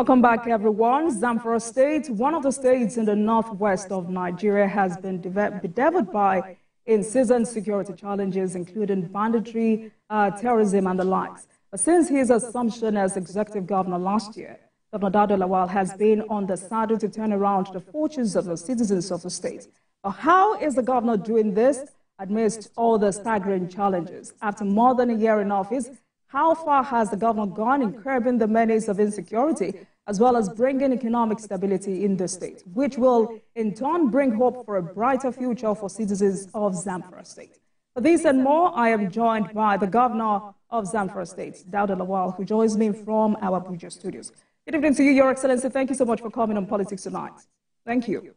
Welcome back, everyone. Zamfara State, one of the states in the northwest of Nigeria, has been bedeviled by incessant security challenges, including banditry, terrorism, and the likes. But since his assumption as executive governor last year, Governor Dauda Lawal has been on the saddle to turn around the fortunes of the citizens of the state. But how is the governor doing this amidst all the staggering challenges? After more than a year in office, how far has the governor gone in curbing the menace of insecurity, as well as bringing economic stability in the state, which will in turn bring hope for a brighter future for citizens of Zamfara State? For this and more, I am joined by the governor of Zamfara State, Dauda Lawal, who joins me from our Abuja studios. Good evening to you, Your Excellency. Thank you so much for coming on Politics Tonight. Thank you.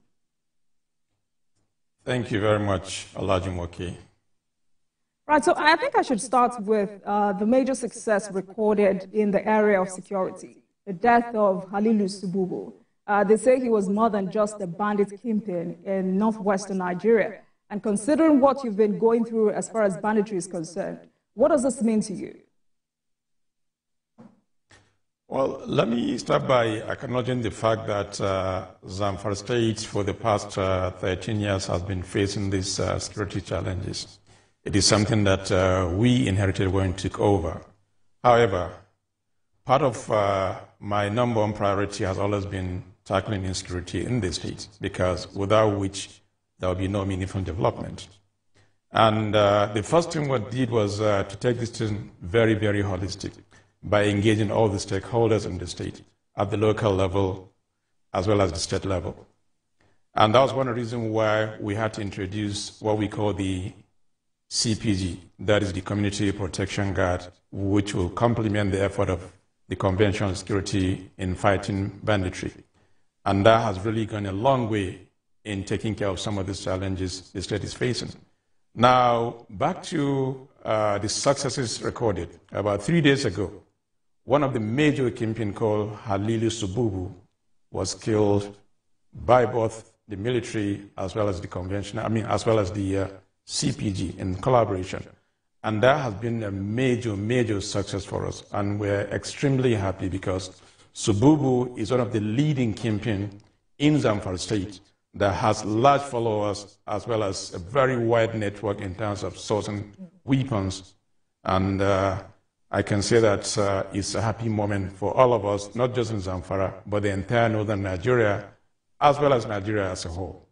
Thank you very much, Olajumoke. Right, so I think I should start with the major success recorded in the area of security, the death of Halilu Sububu. They say he was more than just a bandit kingpin in northwestern Nigeria. And considering what you've been going through as far as banditry is concerned, what does this mean to you? Well, let me start by acknowledging the fact that Zamfara State for the past 13 years has been facing these security challenges. It is something that we inherited when we took over. However, part of my number one priority has always been tackling insecurity in this state, because without which there will be no meaningful development. And the first thing we did was to take this thing very, very holistic by engaging all the stakeholders in the state at the local level as well as the state level. And that was one of the reasons why we had to introduce what we call the CPG, that is the Community Protection Guard, which will complement the effort of the conventional security in fighting banditry. And that has really gone a long way in taking care of some of the challenges the state is facing. Now, back to the successes recorded. About 3 days ago, one of the major kingpin called Halilu Sububu was killed by both the military as well as the conventional, as well as the CPG in collaboration. And that has been a major, major success for us. And we're extremely happy because Sububu is one of the leading kingpin in Zamfara State that has large followers as well as a very wide network in terms of sourcing weapons. And I can say that it's a happy moment for all of us, not just in Zamfara, but the entire northern Nigeria, as well as Nigeria as a whole.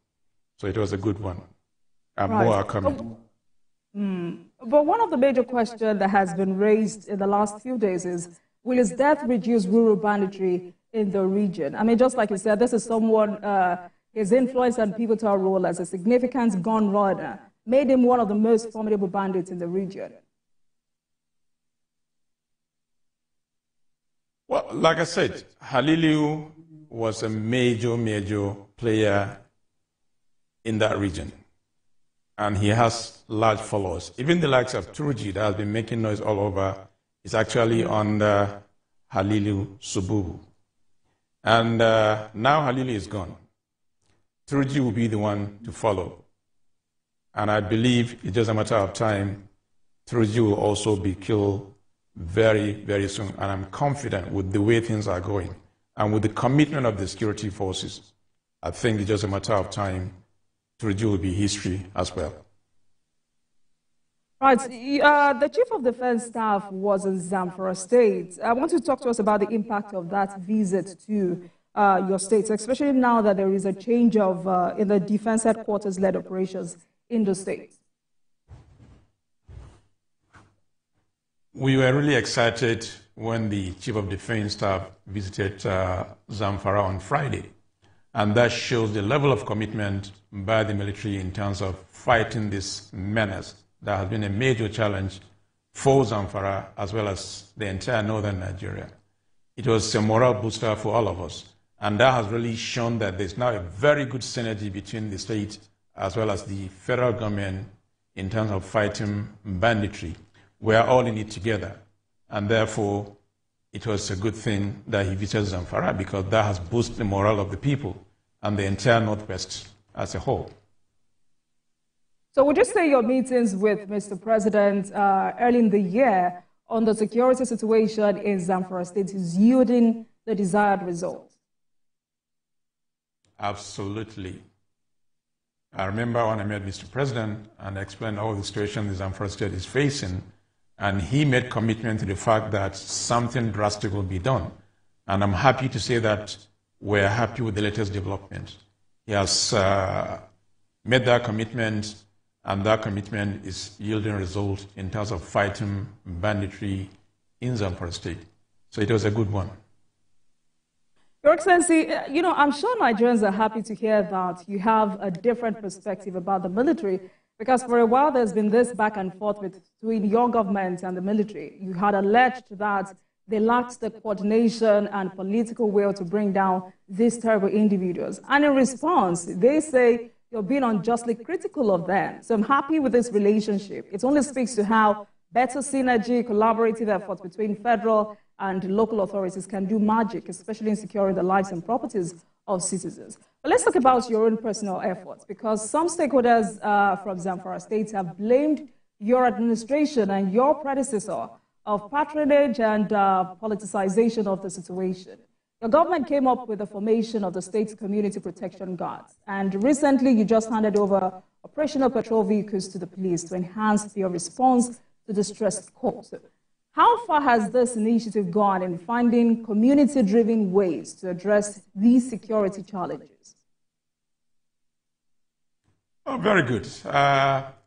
So it was a good one. And more are coming. But one of the major questions that has been raised in the last few days is, will his death reduce rural banditry in the region? I mean, just like you said, this is someone, his influence and pivotal role as a significant gun runner made him one of the most formidable bandits in the region. Well, like I said, Halilu was a major, major player in that region. And he has large followers. Even the likes of Turji that has been making noise all over is actually under Halilu Sububu. And now Halilu is gone. Turji will be the one to follow. And I believe it's just a matter of time. Turji will also be killed very, very soon. And I'm confident with the way things are going and with the commitment of the security forces, I think it's just a matter of time. Turji will be history as well. Right. The Chief of Defense Staff was in Zamfara State. I want you to talk to us about the impact of that visit to your state, especially now that there is a change of in the defense headquarters-led operations in the state. We were really excited when the Chief of Defense Staff visited Zamfara on Friday. And that shows the level of commitment by the military in terms of fighting this menace that has been a major challenge for Zamfara as well as the entire northern Nigeria. It was a morale booster for all of us. And that has really shown that there's now a very good synergy between the state as well as the federal government in terms of fighting banditry. We are all in it together. And therefore, it was a good thing that he visited Zamfara because that has boosted the morale of the people and the entire Northwest as a whole. So would you say your meetings with Mr. President early in the year on the security situation in Zamfara State is yielding the desired result? Absolutely. I remember when I met Mr. President and explained all the situation the Zamfara State is facing, and he made commitment to the fact that something drastic will be done. And I'm happy to say that we're happy with the latest development. He has made that commitment, and that commitment is yielding results in terms of fighting banditry in Zamfara State. So it was a good one. Your Excellency, I'm sure Nigerians are happy to hear that you have a different perspective about the military, because for a while there's been this back and forth between your government and the military. You had alleged that they lacked the coordination and political will to bring down these terrible individuals. And in response, they say you're being unjustly critical of them. So I'm happy with this relationship. It only speaks to how better synergy, collaborative efforts between federal and local authorities can do magic, especially in securing the lives and properties of citizens. But let's talk about your own personal efforts, because some stakeholders from Zamfara State have blamed your administration and your predecessor of patronage and politicization of the situation. Your government came up with the formation of the state's community protection guards, and recently you just handed over operational patrol vehicles to the police to enhance their response to distressed calls. How far has this initiative gone in finding community-driven ways to address these security challenges? Oh, very good.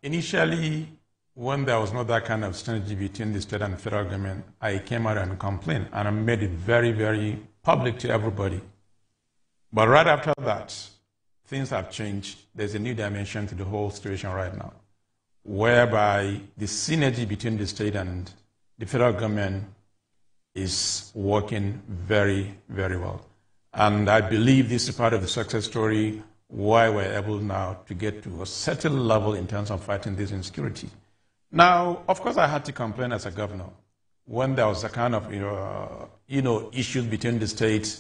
Initially, when there was not that kind of synergy between the state and the federal government, I came out and complained, and I made it very, very public to everybody. But right after that, things have changed. There's a new dimension to the whole situation right now, whereby the synergy between the state and the federal government is working very, very well. And I believe this is part of the success story why we're able now to get to a certain level in terms of fighting this insecurity. Now, of course, I had to complain as a governor when there was a kind of, issues between the state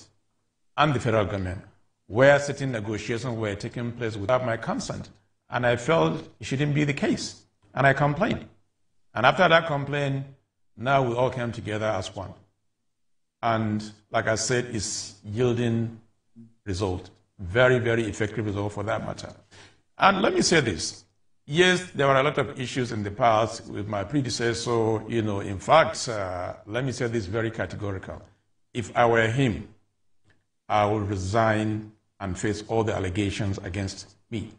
and the federal government, where certain negotiations were taking place without my consent. And I felt it shouldn't be the case. And I complained. And after that complaint, now we all came together as one. And like I said, it's yielding result. Very, very effective result for that matter. And let me say this. Yes, there were a lot of issues in the past with my predecessor. In fact, let me say this very categorical. If I were him, I would resign and face all the allegations against me.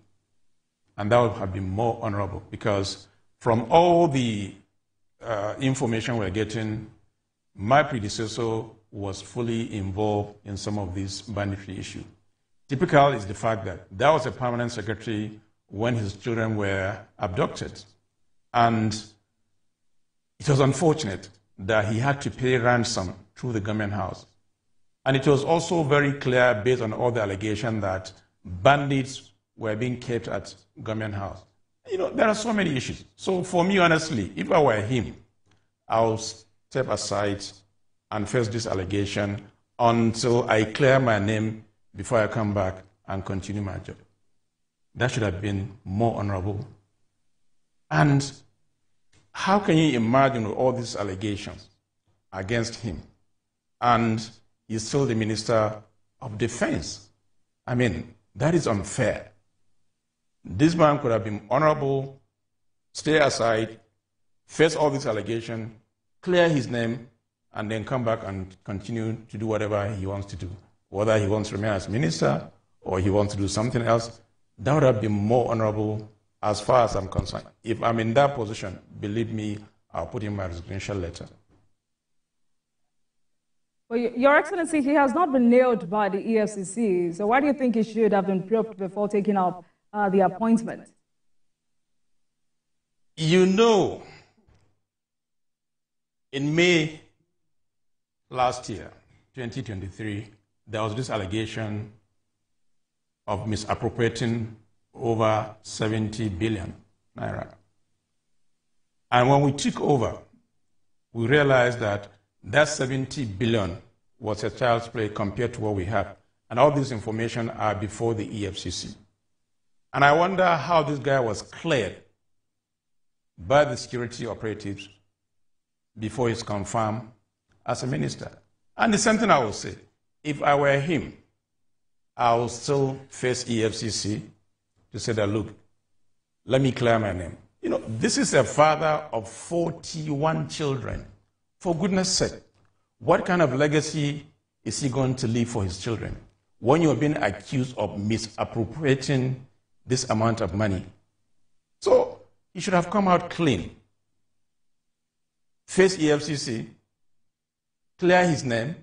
And that would have been more honorable, because from all the information we're getting, my predecessor was fully involved in some of these banditry issues. Typical is the fact that there was a permanent secretary when his children were abducted. And it was unfortunate that he had to pay ransom through the government house. And it was also very clear, based on all the allegations, that bandits were being kept at government house. There are so many issues. So for me, honestly, if I were him, I'll step aside and face this allegation until I clear my name before I come back and continue my job. That should have been more honorable. And how can you imagine all these allegations against him? And he's still the Minister of Defense. I mean, that is unfair. This man could have been honorable, stay aside, face all these allegations, clear his name, and then come back and continue to do whatever he wants to do. Whether he wants to remain as minister or he wants to do something else, that would have been more honorable as far as I'm concerned. If I'm in that position, believe me, I'll put in my resignation letter. Well, Your Excellency, he has not been nailed by the EFCC, so why do you think he should have been probed before taking up the appointment? In May last year, 2023, there was this allegation of misappropriating over 70 billion naira. And when we took over, we realized that that 70 billion was a child's play compared to what we have. And all this information are before the EFCC. And I wonder how this guy was cleared by the security operatives before he's confirmed as a minister. And the same thing I will say. if I were him, I'll still face EFCC to say that, look, let me clear my name. You know, this is a father of 41 children. For goodness sake, what kind of legacy is he going to leave for his children when you're being accused of misappropriating this amount of money? So he should have come out clean, face EFCC, clear his name,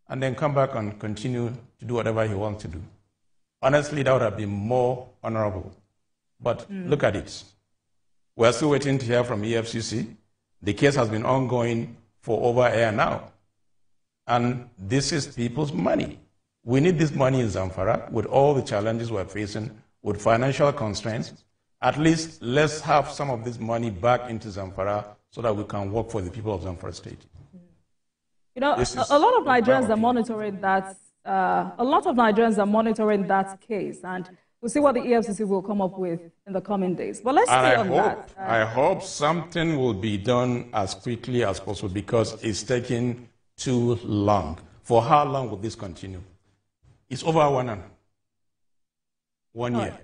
and then come back and continue to do whatever he wants to do. Honestly, that would have been more honorable. But look at it. We're still waiting to hear from EFCC. The case has been ongoing for over a year now. And this is people's money. We need this money in Zamfara with all the challenges we're facing, with financial constraints. At least let's have some of this money back into Zamfara so that we can work for the people of Zamfara State. You know, a lot of Nigerians are monitoring that. A lot of Nigerians are monitoring that case, and we'll see what the EFCC will come up with in the coming days. But let's stay on that. I hope something will be done as quickly as possible because it's taking too long. For how long will this continue? It's over 1 year.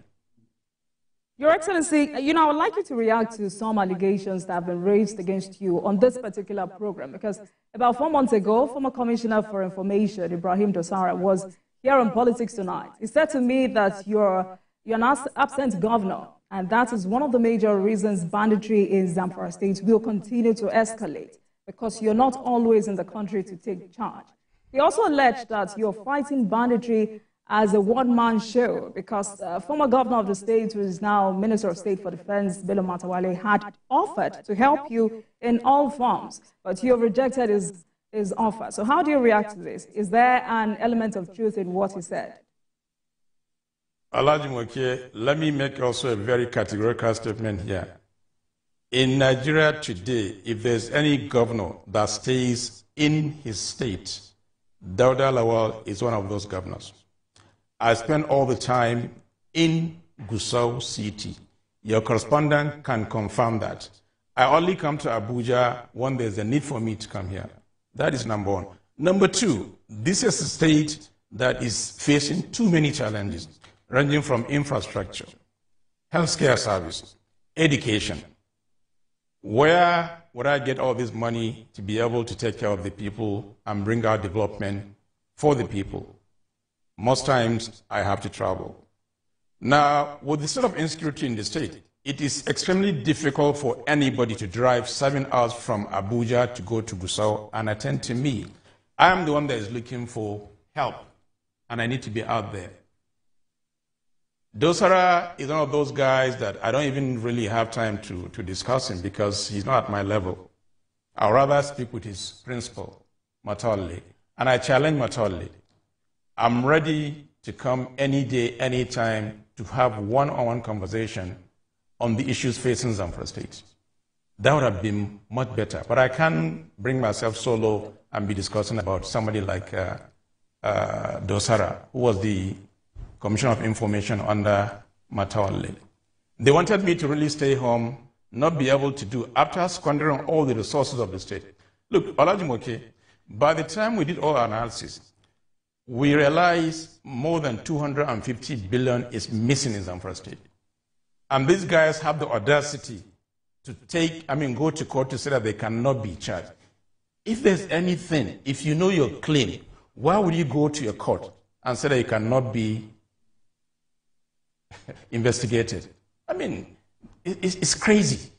Your Excellency, you know, I would like you to react to some allegations that have been raised against you on this particular program, because about 4 months ago, former Commissioner for Information, Ibrahim Dosara, was here on Politics Tonight. He said to me that you're an absent governor, and that is one of the major reasons banditry in Zamfara State will continue to escalate, because you're not always in the country to take charge. He also alleged that you're fighting banditry as a one-man show, because former governor of the state, who is now Minister of State for Defense, Bello Matawalle, had offered to help you in all forms, but you have rejected his offer. So how do you react to this? Is there an element of truth in what he said? Olajumoke, let me make also a very categorical statement here. In Nigeria today, if there's any governor that stays in his state, Dauda Lawal is one of those governors. I spend all the time in Gusau City. Your correspondent can confirm that. I only come to Abuja when there's a need for me to come here. That is number one. Number two, this is a state that is facing too many challenges, ranging from infrastructure, healthcare service, education. Where would I get all this money to be able to take care of the people and bring out development for the people? Most times, I have to travel. Now, with the state of insecurity in the state, it is extremely difficult for anybody to drive 7 hours from Abuja to go to Gusau and attend to me. I am the one that is looking for help, and I need to be out there. Dosara is one of those guys that I don't even really have time to discuss him because he's not at my level. I'd rather speak with his principal, Matawalle, and I challenge Matawalle. I'm ready to come any day, any time to have one-on-one conversation on the issues facing Zamfara State. That would have been much better. But I can't bring myself solo and be discussing about somebody like Dosara, who was the Commissioner of Information under Matawalle. They wanted me to really stay home, not be able to do, after squandering all the resources of the state. Look, Olajumoke, by the time we did all our analysis, we realized more than 250 billion is missing in Zamfara State. And these guys have the audacity to go to court to say that they cannot be charged. If there's anything, if you know your claim, why would you go to your court and say that you cannot be investigated? I mean, it's crazy.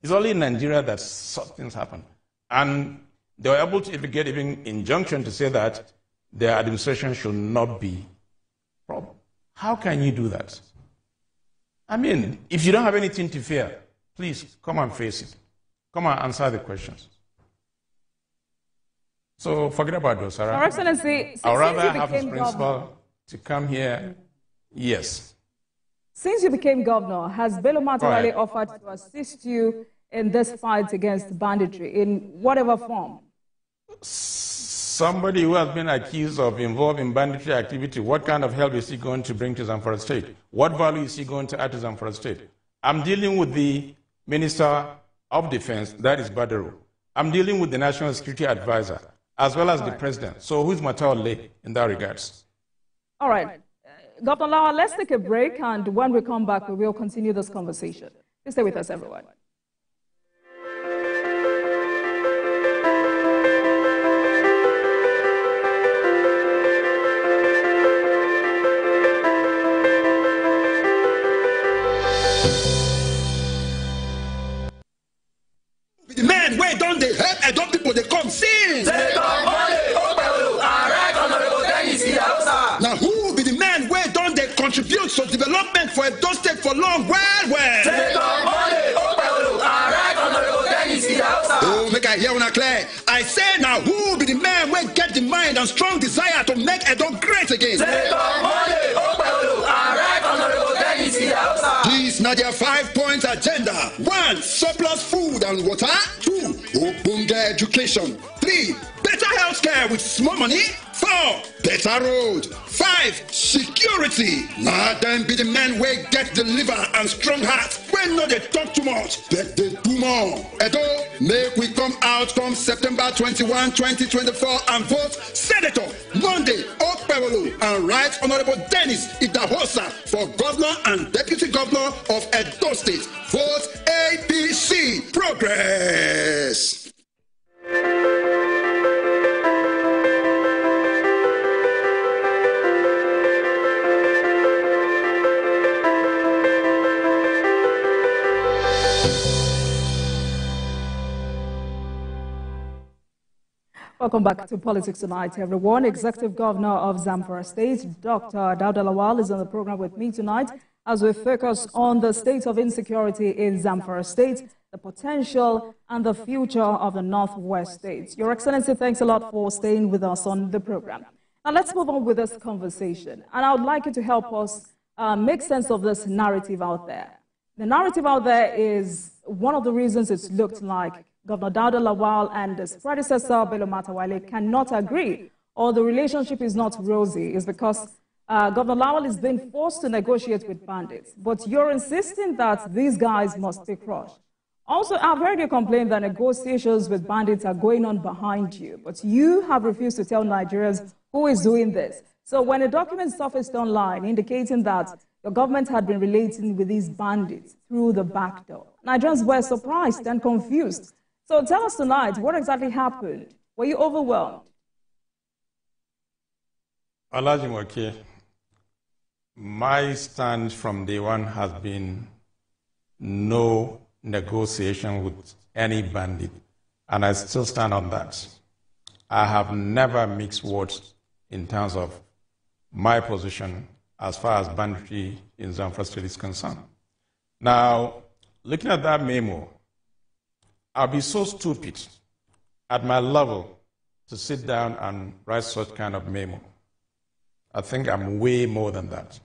It's only in Nigeria that such things happen. And they were able to get even injunction to say that their administration should not be a problem. How can you do that? I mean, if you don't have anything to fear, please come and face it. Come and answer the questions. So forget about those, Sarah. Your Excellency, I'd rather have his principal to come here. Yes. Since you became governor, has Bello Matawalle offered to assist you in this fight against banditry in whatever form? Somebody who has been accused of involved in banditry activity, what kind of help is he going to bring to Zamfara State? What value is he going to add to Zamfara State? I'm dealing with the Minister of Defense, that is Badero. I'm dealing with the National Security Advisor. as well as the president. So who's Matawale in that regards? All right. Governor Lawal, let's take a break, and when we come back, we will continue this conversation. Please stay with us, everyone. The men where don't they help adopt people they come sing. Now who be the men where don't they contribute to development for Edo State for long? Well. Oh, make I hear una clear. I say now who be the man where get the mind and strong desire to make Edo great again? These now their 5-point agenda. 1. Surplus food and water. 2. Ogbonge education. 3. Better healthcare with small money. 4. Better road. 5. Security. Now then be the men where get the liver and strong heart. When no they talk too much, but they do more. Edo, make we come out come September 21, 2024 and vote Senator Monday Okpewolo and Right Honorable Dennis Idahosa for Governor and Deputy Governor of Edo State. Vote APC. Progress. Welcome back to Politics Tonight, everyone. Executive Governor of Zamfara State, Dr. Dauda Lawal, is on the program with me tonight as we focus on the state of insecurity in Zamfara State, the potential and the future of the Northwest states. Your Excellency, thanks a lot for staying with us on the program. Now, let's move on with this conversation. And I would like you to help us make sense of this narrative out there. The narrative out there is one of the reasons it's looked like Governor Dauda Lawal and his predecessor, Bello Matawale, cannot agree, or the relationship is not rosy, is because Governor Lawal is being forced to negotiate with bandits. But you're insisting that these guys must be crushed. Also, I've heard you complain that negotiations with bandits are going on behind you, but you have refused to tell Nigerians who is doing this. So when a document surfaced online indicating that your government had been relating with these bandits through the back door, Nigerians were surprised and confused. So tell us tonight, what exactly happened? Were you overwhelmed? Olajumoke, my stand from day one has been no negotiation with any bandit, and I still stand on that. I have never mixed words in terms of my position as far as banditry in Zamfara State is concerned. Now, looking at that memo, I'll be so stupid at my level to sit down and write such kind of memo. I think I'm way more than that.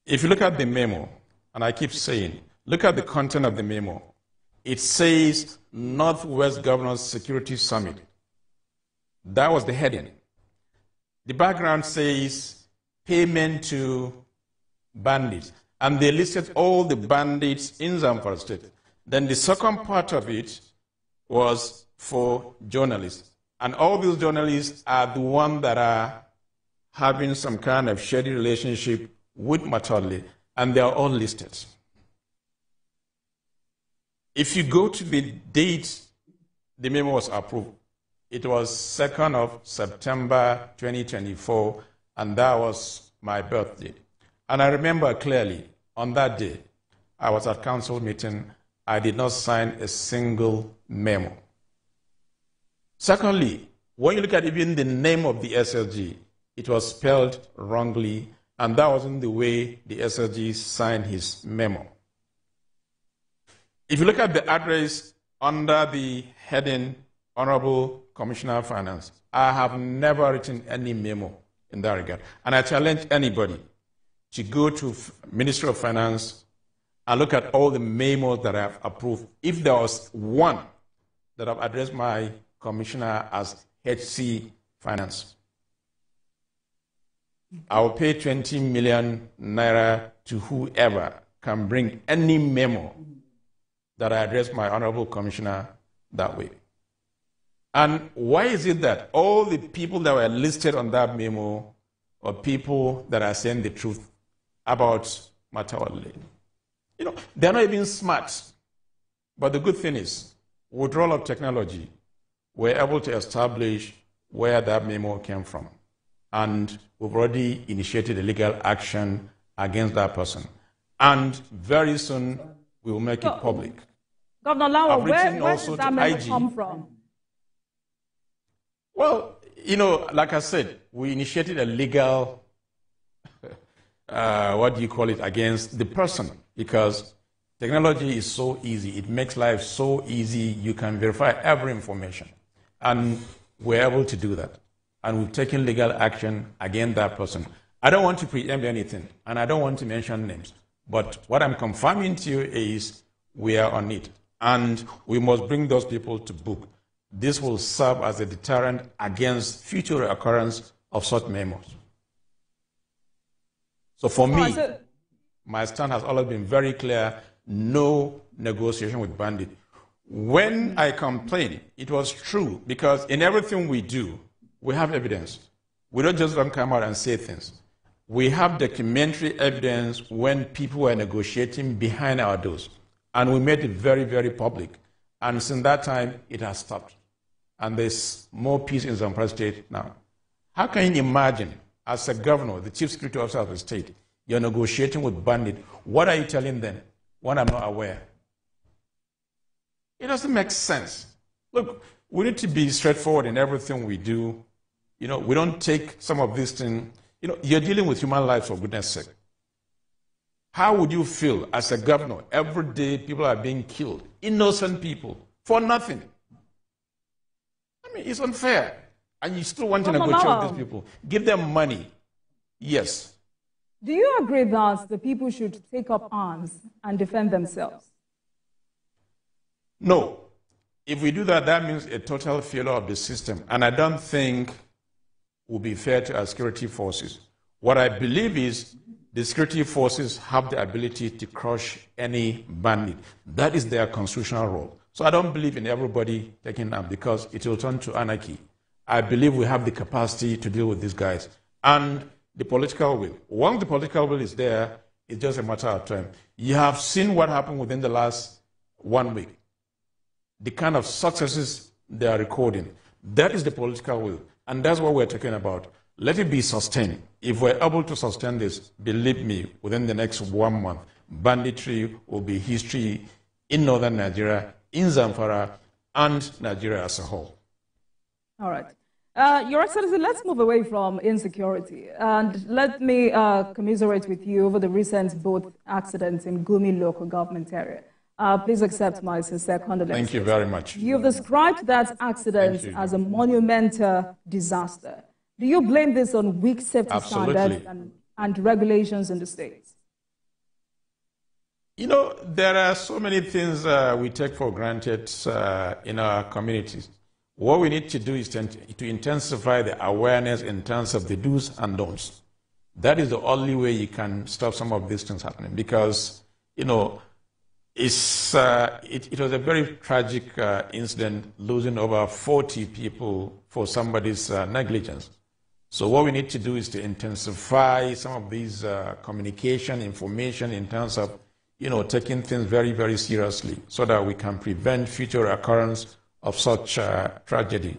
If you look at the memo, and I keep saying, look at the content of the memo. It says Northwest Governors Security Summit. That was the heading. The background says payment to bandits. And they listed all the bandits in Zamfara State. Then the second part of it was for journalists. And all these journalists are the ones that are having some kind of shady relationship with Matawale, and they are all listed. If you go to the date the memo was approved, it was 2nd of September 2024, and that was my birthday. And I remember clearly, on that day, I was at council meeting. I did not sign a single memo. Secondly, when you look at even the name of the SSG, it was spelled wrongly, and that wasn't the way the SSG signed his memo. If you look at the address under the heading, Honorable Commissioner of Finance, I have never written any memo in that regard. And I challenge anybody to go to Ministry of Finance and look at all the memos that I have approved. If there was one that I've addressed my commissioner as HC Finance, I will pay 20 million naira to whoever can bring any memo that I address my honorable commissioner that way. And why is it that all the people that were listed on that memo are people that are saying the truth about Matawale? You know, they're not even smart. But the good thing is, with role of technology, we're able to establish where that memo came from. And we've already initiated a legal action against that person. And very soon, we will make it public. Governor Lawal, where did that memo come from? Well, you know, like I said, we initiated a legal, against the person, because technology is so easy. It makes life so easy. You can verify every information. And we're able to do that. And we've taken legal action against that person. I don't want to preempt anything, and I don't want to mention names. But what I'm confirming to you is we are on it. And we must bring those people to book. This will serve as a deterrent against future occurrence of such memos. So for me, my stand has always been very clear: no negotiation with bandit. When I complained, it was true, because in everything we do, we have evidence. We don't just come out and say things. We have documentary evidence when people were negotiating behind our doors. And we made it very, very public. And since that time, it has stopped. And there's more peace in Zamfara State now. How can you imagine, as a governor, the chief security officer of the state, you're negotiating with bandits? What are you telling them when I'm not aware? It doesn't make sense. Look, we need to be straightforward in everything we do. You know, we don't take some of these things. You know, you're dealing with human lives, for goodness sake. How would you feel as a governor? Every day people are being killed, innocent people, for nothing. I mean, it's unfair. And you still want to negotiate with these people. Give them money. Yes. Do you agree that the people should take up arms and defend themselves? No. If we do that, that means a total failure of the system. And I don't think it will be fair to our security forces. What I believe is the security forces have the ability to crush any bandit. That is their constitutional role. So I don't believe in everybody taking arms, because it will turn to anarchy. I believe we have the capacity to deal with these guys. And the political will. Once the political will is there, it's just a matter of time. You have seen what happened within the last 1 week. The kind of successes they are recording. That is the political will. And that's what we're talking about. Let it be sustained. If we're able to sustain this, believe me, within the next 1 month, banditry will be history in northern Nigeria, in Zamfara, and Nigeria as a whole. All right. Your Excellency, let's move away from insecurity. And let me commiserate with you over the recent boat accidents in Gumi local government area. Please accept my sincere condolences. Thank you very much. You've described that accident as a monumental disaster. Do you blame this on weak safety standards and regulations in the states? You know, there are so many things we take for granted in our communities. What we need to do is to intensify the awareness in terms of the do's and don'ts. That is the only way you can stop some of these things happening, because, you know, it was a very tragic incident, losing over 40 people for somebody's negligence. So what we need to do is to intensify some of these communication, information in terms of, you know, taking things very, very seriously, so that we can prevent future occurrence of such tragedy.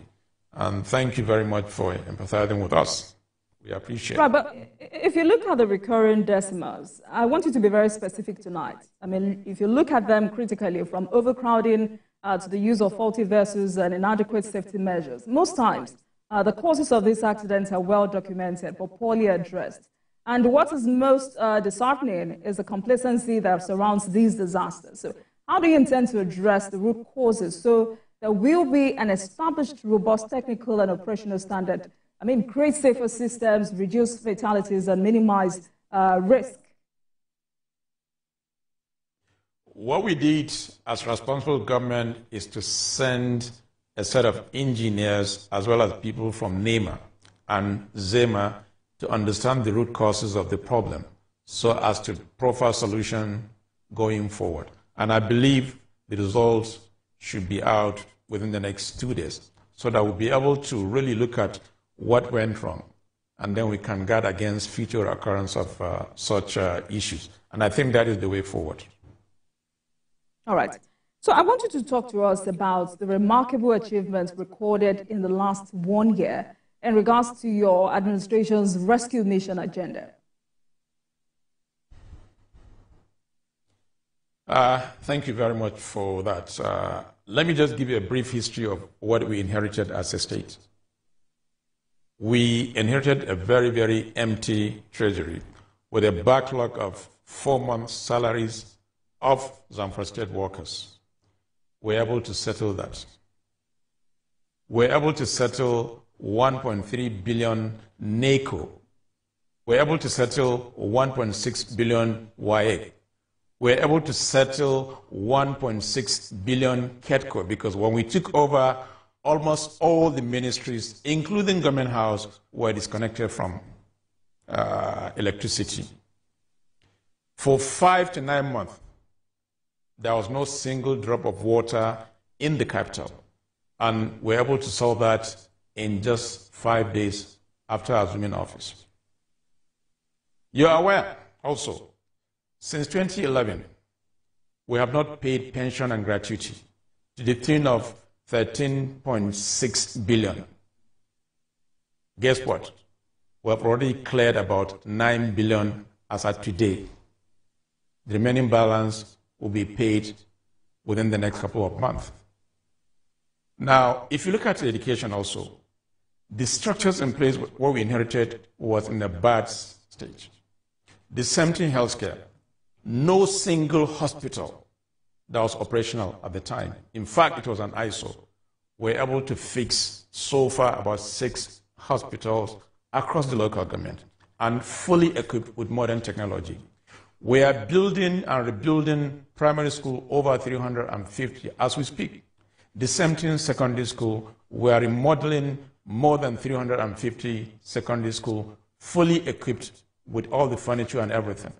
And thank you very much for empathizing with us. We appreciate it. Right, but if you look at the recurring decimals, I want you to be very specific tonight. I mean, if you look at them critically, from overcrowding to the use of faulty vessels and inadequate safety measures, most times the causes of these accidents are well documented but poorly addressed. And what is most disheartening is the complacency that surrounds these disasters. So how do you intend to address the root causes so there will be an established, robust technical and operational standard? I mean, create safer systems, reduce fatalities, and minimize risk. What we did as responsible government is to send a set of engineers as well as people from NEMA and ZEMA to understand the root causes of the problem, so as to profile solution going forward. And I believe the results should be out within the next 2 days. so that we'll be able to really look at what went wrong, and then we can guard against future occurrence of such issues. And I think that is the way forward. All right. So I want you to talk to us about the remarkable achievements recorded in the last 1 year in regards to your administration's rescue mission agenda. Thank you very much for that. Let me just give you a brief history of what we inherited as a state. We inherited a very, very empty treasury with a backlog of 4 months' salaries of Zamfara State workers. We're able to settle that. We're able to settle 1.3 billion NACO. We're able to settle 1.6 billion YA. We're able to settle 1.6 billion KETCO, because when we took over, almost all the ministries, including Government House, were disconnected from electricity. For 5 to 9 months, there was no single drop of water in the capital. And we're able to solve that in just 5 days after assuming office. You're aware also, since 2011, we have not paid pension and gratuity to the tune of 13.6 billion. Guess what? We have already cleared about 9 billion as at today. The remaining balance will be paid within the next couple of months. Now, if you look at education also, the structures in place, what we inherited was in a bad stage. The same thing healthcare. No single hospital that was operational at the time. In fact, it was an ISO. We're able to fix so far about 6 hospitals across the local government and fully equipped with modern technology. We are building and rebuilding primary school over 350 as we speak. The same thing secondary school. We are remodeling more than 350 secondary school fully equipped with all the furniture and everything.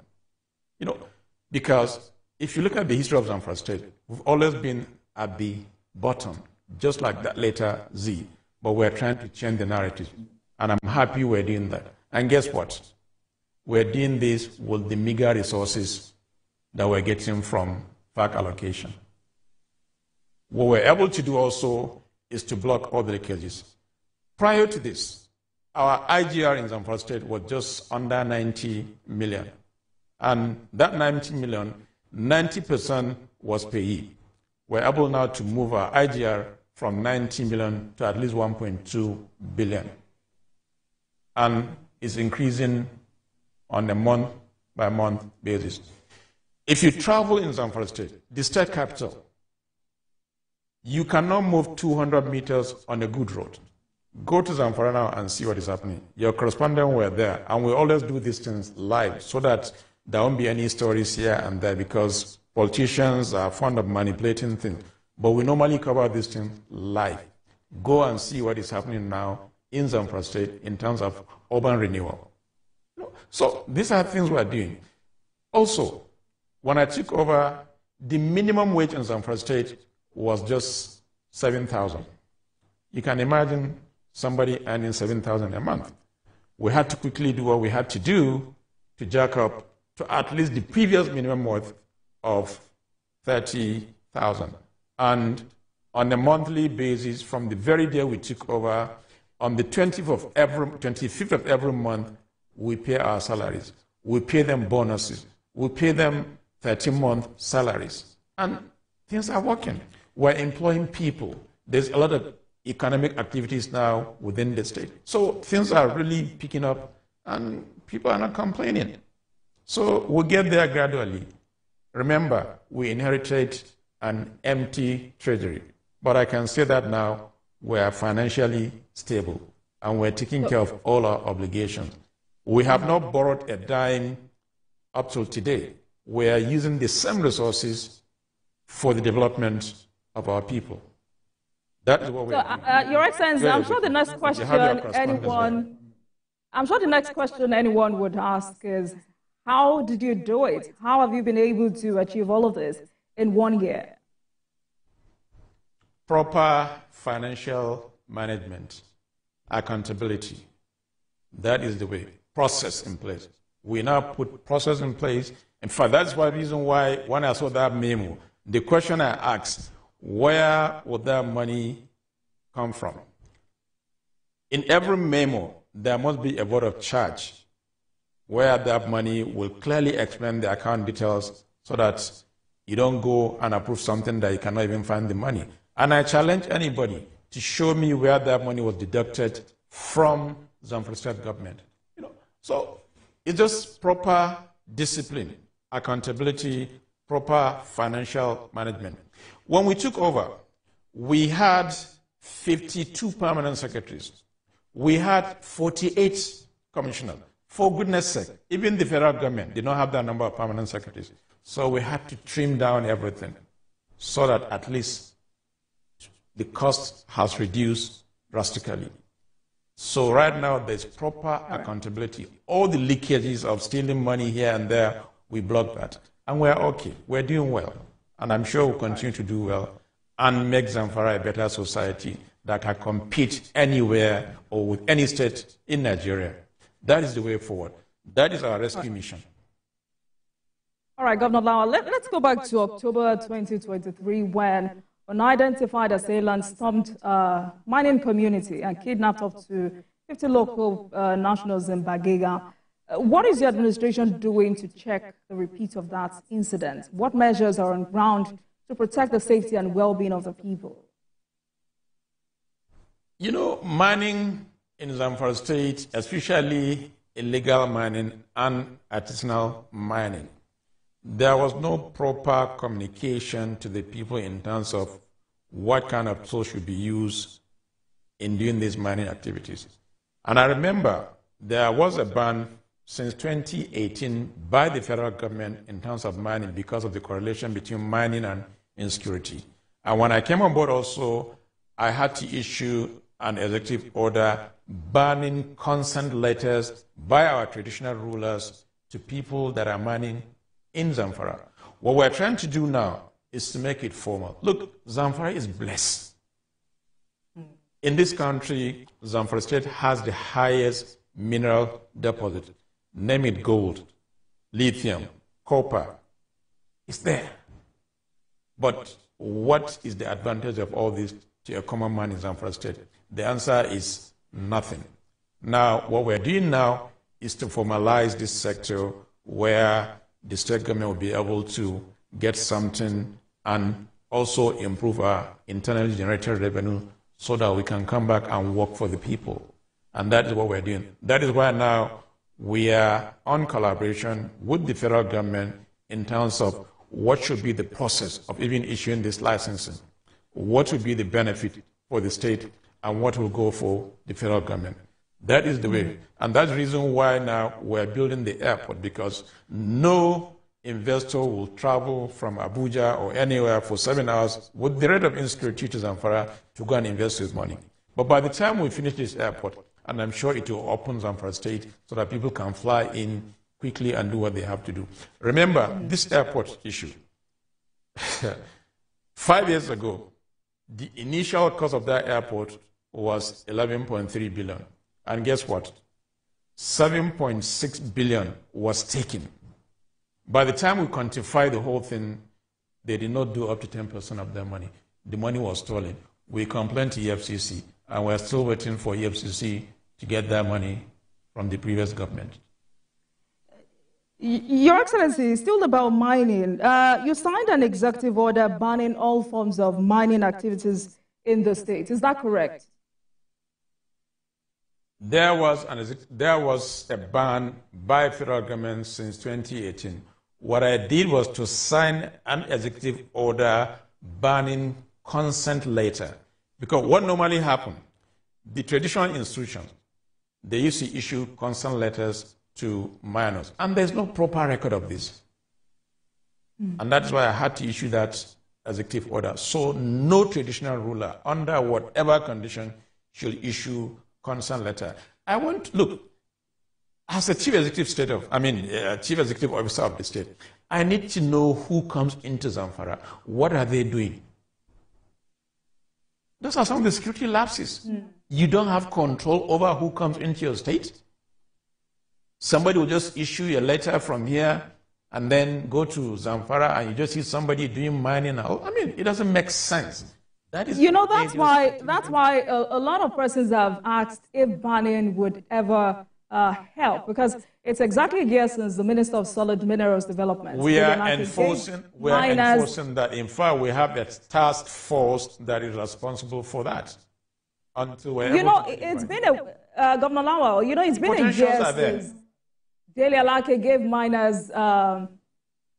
You know, because if you look at the history of Zamfara State, we've always been at the bottom, just like that letter Z. But we're trying to change the narrative. And I'm happy we're doing that. And guess what? We're doing this with the meager resources that we're getting from FAC allocation. What we're able to do also is to block all the leakages. Prior to this, our IGR in Zamfara State was just under 90 million. And that 90 million, 90% was payee. We're able now to move our IGR from 90 million to at least 1.2 billion. And it's increasing on a month-by-month basis. If you travel in Zamfara State, the state capital, you cannot move 200 meters on a good road. Go to Zamfara now and see what is happening. Your correspondent were there, and we always do these things live so that there won't be any stories here and there, because politicians are fond of manipulating things. But we normally cover these things live. Go and see what is happening now in Zamfara State in terms of urban renewal. So these are things we are doing. Also, when I took over, the minimum wage in Zamfara State was just 7,000. You can imagine somebody earning 7,000 a month. We had to quickly do what we had to do to jack up to at least the previous minimum wage of 30,000. And on a monthly basis, from the very day we took over, on the 25th of every month, we pay our salaries. We pay them bonuses. We pay them 13-month salaries. And things are working. We're employing people. There's a lot of economic activities now within the state. So things are really picking up and people are not complaining. So we'll get there gradually. Remember, we inherited an empty treasury. But I can say that now we are financially stable and we're taking care of all our obligations. We have not borrowed a dime up till today. We are using the same resources for the development of our people. That is what we are doing. Your Excellency, I'm sure the next question anyone would ask is, how did you do it? How have you been able to achieve all of this in 1 year? Proper financial management, accountability. That is the way. Process in place. We now put process in place. In fact, that's the reason why when I saw that memo, the question I asked, where would that money come from? In every memo, there must be a word of charge where that money will clearly explain the account details so that you don't go and approve something that you cannot even find the money. And I challenge anybody to show me where that money was deducted from Zamfara State government. So it's just proper discipline, accountability, proper financial management. When we took over, we had 52 permanent secretaries. We had 48 commissioners. For goodness sake, even the federal government did not have that number of permanent secretaries. So we had to trim down everything so that at least the cost has reduced drastically. So right now, there's proper accountability. All the leakages of stealing money here and there, we block that. And we're okay. We're doing well. And I'm sure we'll continue to do well and make Zamfara a better society that can compete anywhere or with any state in Nigeria. That is the way forward. That is our rescue mission. All right, Governor Lawal, let's go back to October 2023 when unidentified assailants stormed mining community and kidnapped up to 50 local nationals in Bagega. What is the administration doing to check the repeat of that incident? What measures are on ground to protect the safety and well-being of the people? Mining in Zamfara State, especially illegal mining and artisanal mining, there was no proper communication to the people in terms of what kind of tools should be used in doing these mining activities. And I remember there was a ban since 2018 by the federal government in terms of mining because of the correlation between mining and insecurity. And when I came on board also, I had to issue an executive order banning consent letters by our traditional rulers to people that are mining in Zamfara. What we're trying to do now is to make it formal. Look, Zamfara is blessed. In this country, Zamfara State has the highest mineral deposit. Name it gold, lithium, copper. It's there. But what is the advantage of all this to a common man in Zamfara State? The answer is nothing. Now, what we're doing now is to formalize this sector where the state government will be able to get something and also improve our internally generated revenue so that we can come back and work for the people. And that is what we're doing. That is why now we are on collaboration with the federal government in terms of what should be the process of even issuing this licensing, what would be the benefit for the state, and what will go for the federal government. That is the way. And that's the reason why now we're building the airport, because no investor will travel from Abuja or anywhere for 7 hours with the rate of insecurity to Zamfara to go and invest his money. But by the time we finish this airport, and I'm sure it will open Zamfara State so that people can fly in quickly and do what they have to do. Remember, this airport issue. 5 years ago, the initial cost of that airport was 11.3 billion. And guess what? 7.6 billion was taken. By the time we quantify the whole thing, they did not do up to 10% of their money. The money was stolen. We complained to EFCC, and we're still waiting for EFCC to get that money from the previous government. Your Excellency, still about mining. You signed an executive order banning all forms of mining activities in the state. Is that correct? There was a ban by federal government since 2018. What I did was to sign an executive order banning consent letter. Because what normally happened, the traditional institutions, they used to issue consent letters to minors. And there's no proper record of this. And that's why I had to issue that executive order. So no traditional ruler, under whatever condition, should issue consent letter. Look, as a chief executive chief executive officer of the state, I need to know who comes into Zamfara. What are they doing? Those are some of the security lapses. You don't have control over who comes into your state. Somebody will just issue a letter from here and then go to Zamfara and you just see somebody doing mining. I mean, it doesn't make sense. That is, that's why a lot of persons have asked if banning would ever help, because it's exactly a year since the Minister of Solid Minerals Development. We are enforcing that. In fact, we have a task force that is responsible for that. Until it's been Governor Lawal, it's been a year since Daily Alake gave miners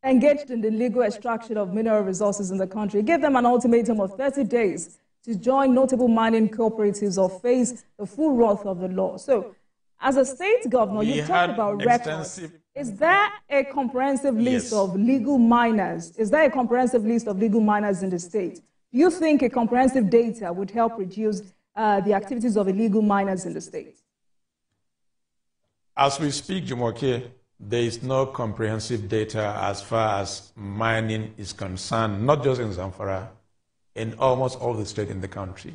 engaged in the illegal extraction of mineral resources in the country, gave them an ultimatum of 30 days to join notable mining cooperatives or face the full wrath of the law. So, as a state governor, you talked about records. Is there a comprehensive list of legal miners? Is there a comprehensive list of legal miners in the state? Do you think a comprehensive data would help reduce the activities of illegal miners in the state? As we speak, Jumoke, there is no comprehensive data as far as mining is concerned, not just in Zamfara, in almost all the states in the country.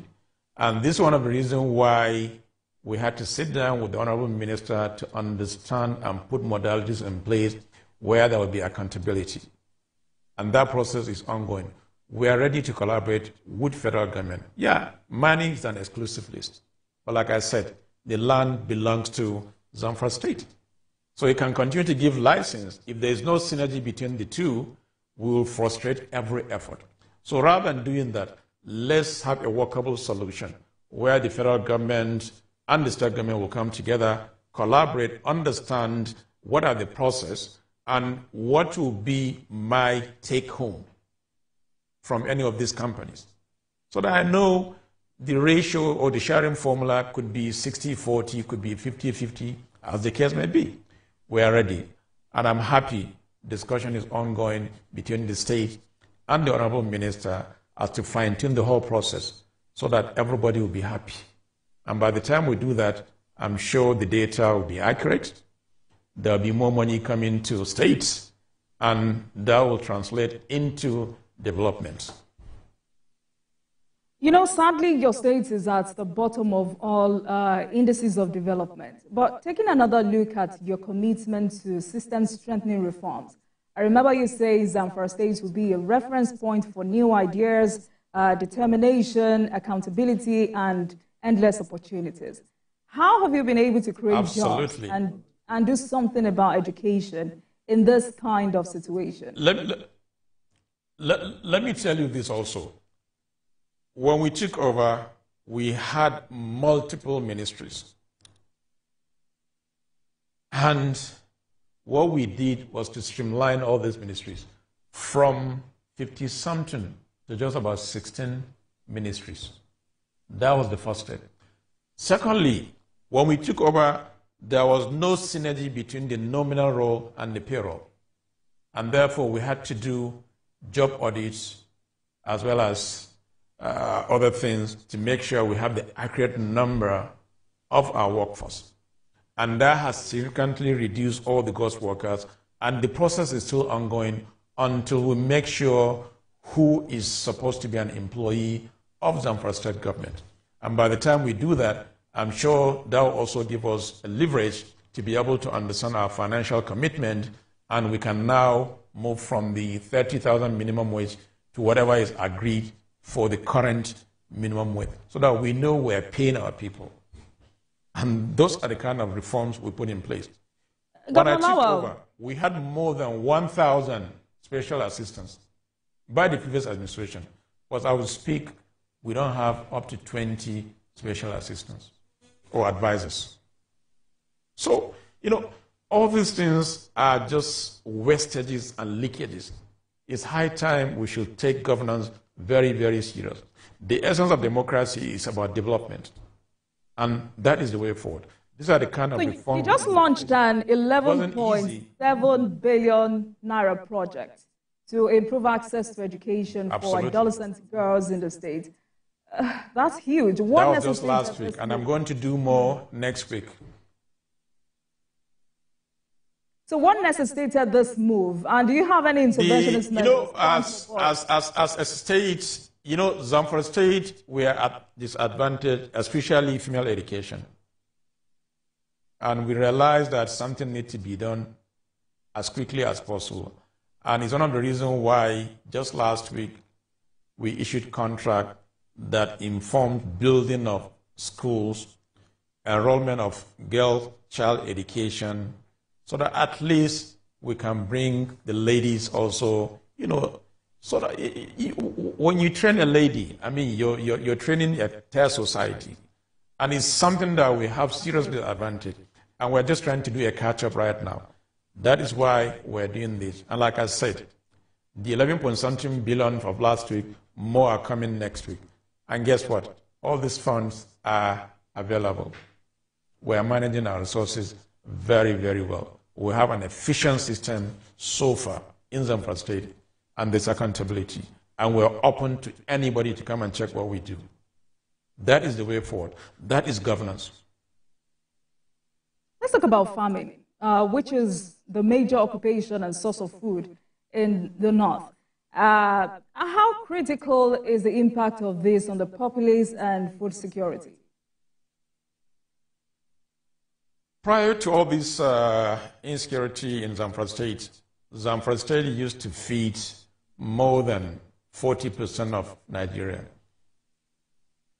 And this is one of the reasons why we had to sit down with the Honorable Minister to understand and put modalities in place where there will be accountability. And that process is ongoing. We are ready to collaborate with federal government. Yeah, mining is an exclusive list. But like I said, the land belongs to Zamfara State. So it can continue to give license. If there is no synergy between the two, we will frustrate every effort. So rather than doing that, let's have a workable solution where the federal government and the state government will come together, collaborate, understand what are the process and what will be my take home from any of these companies. So that I know the ratio or the sharing formula could be 60-40, could be 50-50, as the case may be. We are ready. And I'm happy discussion is ongoing between the state and the Honorable Minister as to fine-tune the whole process so that everybody will be happy. And by the time we do that, I'm sure the data will be accurate. There will be more money coming to states, and that will translate into development. Sadly, your state is at the bottom of all indices of development. But taking another look at your commitment to system-strengthening reforms, I remember you say Zamfara State will be a reference point for new ideas, determination, accountability, and endless opportunities. How have you been able to create jobs and do something about education in this kind of situation? Let me tell you this also. When we took over, we had multiple ministries. And what we did was to streamline all these ministries from 50-something to just about 16 ministries. That was the first step. Secondly, when we took over, there was no synergy between the nominal role and the payroll. And therefore, we had to do job audits as well as other things to make sure we have the accurate number of our workforce. And that has significantly reduced all the ghost workers, and the process is still ongoing until we make sure who is supposed to be an employee of Zamfara State government. And by the time we do that, I'm sure that will also give us a leverage to be able to understand our financial commitment, and we can now move from the 30,000 minimum wage to whatever is agreed for the current minimum wage, so that we know we're paying our people. And those are the kind of reforms we put in place. When I took over, we had more than 1,000 special assistants by the previous administration. But I will speak, we don't have up to 20 special assistants or advisors. So, all these things are just wastages and leakages. It's high time we should take governance very, very serious. The essence of democracy is about development, and that is the way forward. These are the kind of reforms. You just launched an 11.7 billion naira project to improve access to education for adolescent girls in the state. That's huge. That was just last week, and I'm going to do more next week. So what necessitated this move? And do you have any interventionist measures? As a state, You know, Zamfara State, we are at disadvantage, especially female education. And we realized that something needs to be done as quickly as possible. And it's one of the reasons why just last week we issued contract that informed building of schools, enrollment of girl child education, so that at least we can bring the ladies also, you know, so that when you train a lady, I mean, you're training a entire society. And it's something that we have seriously advantage. And we're just trying to do a catch-up right now. That is why we're doing this. And like I said, the 11.something billion of last week, more are coming next week. And guess what? All these funds are available. We're managing our resources very, very well. We have an efficient system so far in Zamfara State, and there's accountability. And we're open to anybody to come and check what we do. That is the way forward. That is governance. Let's talk about farming, which is the major occupation and source of food in the north. How critical is the impact of this on the populace and food security? Prior to all this insecurity in Zamfara State used to feed more than 40% of Nigeria.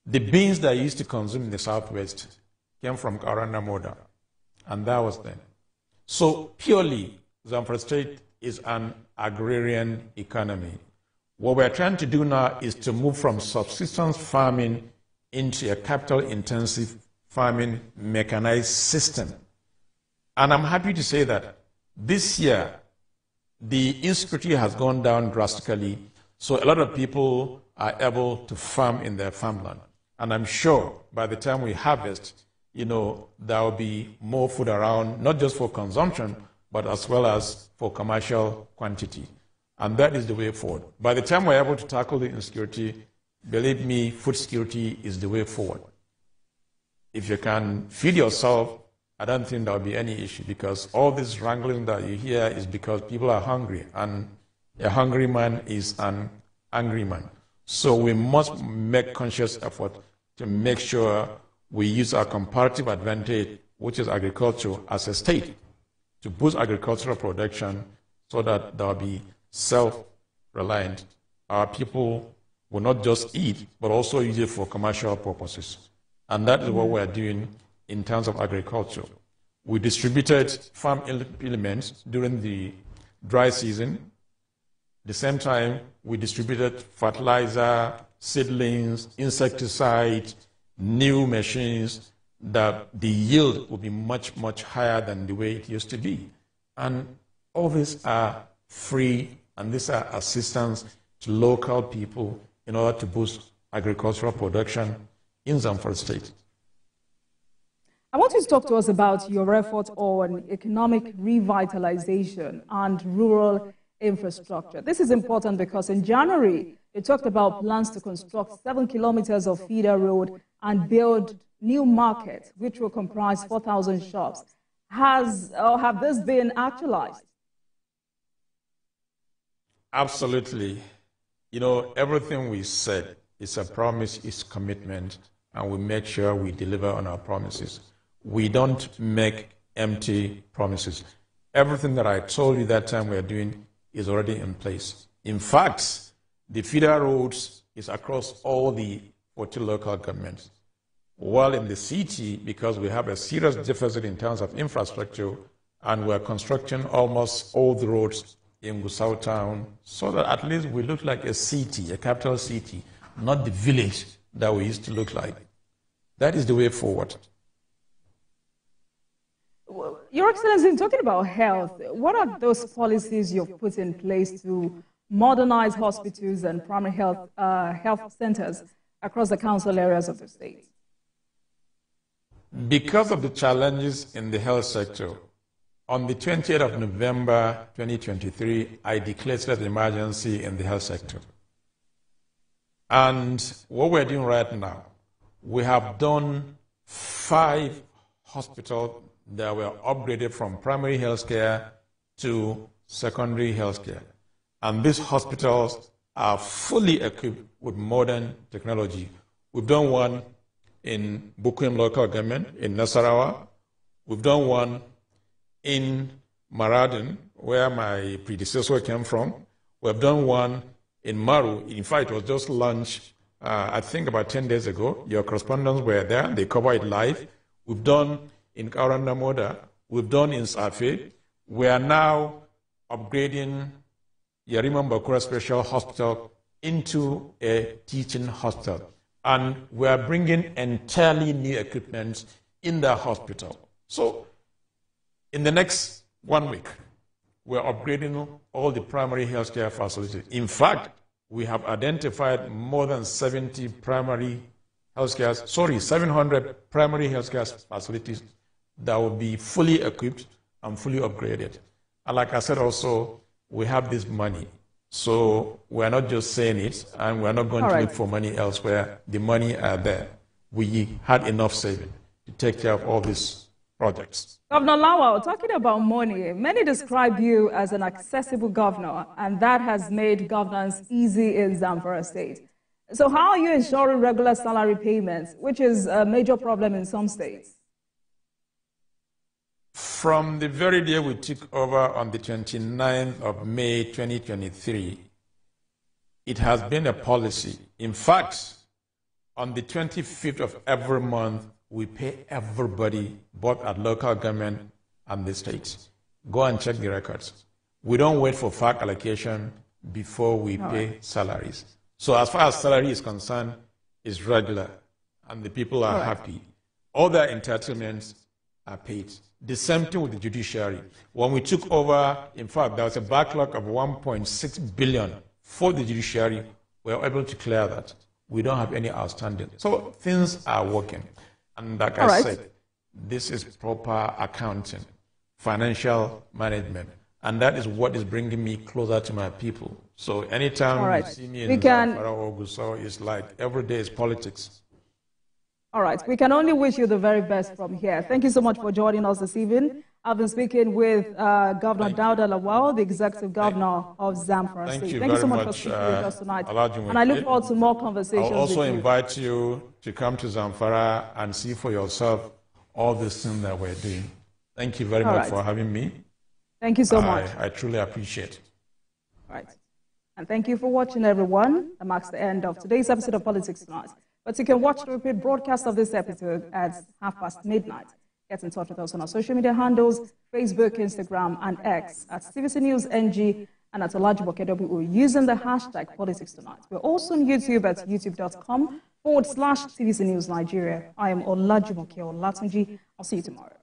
The beans that I used to consume in the southwest came from Karana Moda, and that was then. So purely, Zamfara State is an agrarian economy. What we're trying to do now is to move from subsistence farming into a capital-intensive farming mechanized system. And I'm happy to say that this year, the insecurity has gone down drastically, so a lot of people are able to farm in their farmland. And I'm sure by the time we harvest, you know, there will be more food around, not just for consumption, but as well as for commercial quantity. And that is the way forward. By the time we're able to tackle the insecurity, believe me, food security is the way forward. If you can feed yourself, I don't think there will be any issue, because all this wrangling that you hear is because people are hungry, and a hungry man is an angry man. So we must make conscious effort to make sure we use our comparative advantage, which is agriculture, as a state, to boost agricultural production so that there will be self-reliant. Our people will not just eat, but also use it for commercial purposes. And that is what we're doing in terms of agriculture. We distributed farm implements during the dry season. At the same time, we distributed fertilizer, seedlings, insecticides, new machines, that the yield will be much, much higher than the way it used to be. And all these are free, and these are assistance to local people in order to boost agricultural production in Zamfara State. I want you to talk to us about your effort on economic revitalization and rural infrastructure. This is important because in January, you talked about plans to construct 7 kilometers of feeder road and build new markets, which will comprise 4,000 shops. Have this been actualized? Absolutely. You know, everything we said is a promise, is commitment, and we make sure we deliver on our promises. We don't make empty promises. Everything that I told you that time we are doing is already in place. In fact, the feeder roads is across all the 40 local governments. While in the city, because we have a serious deficit in terms of infrastructure, and we're constructing almost all the roads in Gusau town, so that at least we look like a city, a capital city, not the village that we used to look like. That is the way forward. Your Excellency, in talking about health, what are those policies you've put in place to modernize hospitals and primary health centers across the council areas of the state? Because of the challenges in the health sector, on the 20th of November 2023, I declared an emergency in the health sector. And what we're doing right now, we have done 5 hospitals that were upgraded from primary health care to secondary health care. And these hospitals are fully equipped with modern technology. We've done one in Bukum local government in Nasarawa. We've done one in Maradin, where my predecessor came from. We've done one in Maru. In fact, it was just launched, I think, about 10 days ago. Your correspondents were there. They covered it live. We've done in Karandamoda. We've done in Safi. We are now upgrading Yariman Bakura Special Hospital into a teaching hospital. And we are bringing entirely new equipment in the hospital. So in the next 1 week, we're upgrading all the primary healthcare facilities. In fact, we have identified more than 700 primary healthcare facilities that will be fully equipped and fully upgraded. And like I said also, we have this money. So we're not just saying it, and we're not going to look for money elsewhere. The money are there. We had enough saving to take care of all these projects. Governor Lawal, talking about money, many describe you as an accessible governor, and that has made governance easy in Zamfara State. So how are you ensuring regular salary payments, which is a major problem in some states? From the very day we took over on the 29th of May 2023, it has been a policy. In fact, on the 25th of every month, we pay everybody, both at local government and the states. Go and check the records. We don't wait for FAC allocation before we pay salaries. So as far as salary is concerned, it's regular, and the people are happy. All their entitlements are paid. The same thing with the judiciary. When we took over, in fact, there was a backlog of 1.6 billion for the judiciary. We were able to clear that. We don't have any outstanding. So things are working. And like I said, this is proper accounting, financial management. And that is what is bringing me closer to my people. So anytime you see me in Zamfara or Gusau, it's like every day is politics. All right. We can only wish you the very best from here. Thank you so much for joining us this evening. I've been speaking with Governor Dauda Lawal, the Executive Governor of Zamfara State. Thank you so much for speaking with us tonight. And I look forward to more conversations. I'll also invite you to come to Zamfara and see for yourself all this thing that we're doing. Thank you very much for having me. Thank you so much. I truly appreciate it. All right. And thank you for watching, everyone. That marks the end of today's episode of Politics Tonight. But you can watch the repeat broadcast of this episode at midnight. Get in touch with us on our social media handles, Facebook, Instagram, and X at TVC News NG and at Olajumoke Olatunji using the hashtag Politics Tonight. We're also on YouTube at youtube.com/TVC News Nigeria. I am Olajumoke Olatunji. I'll see you tomorrow.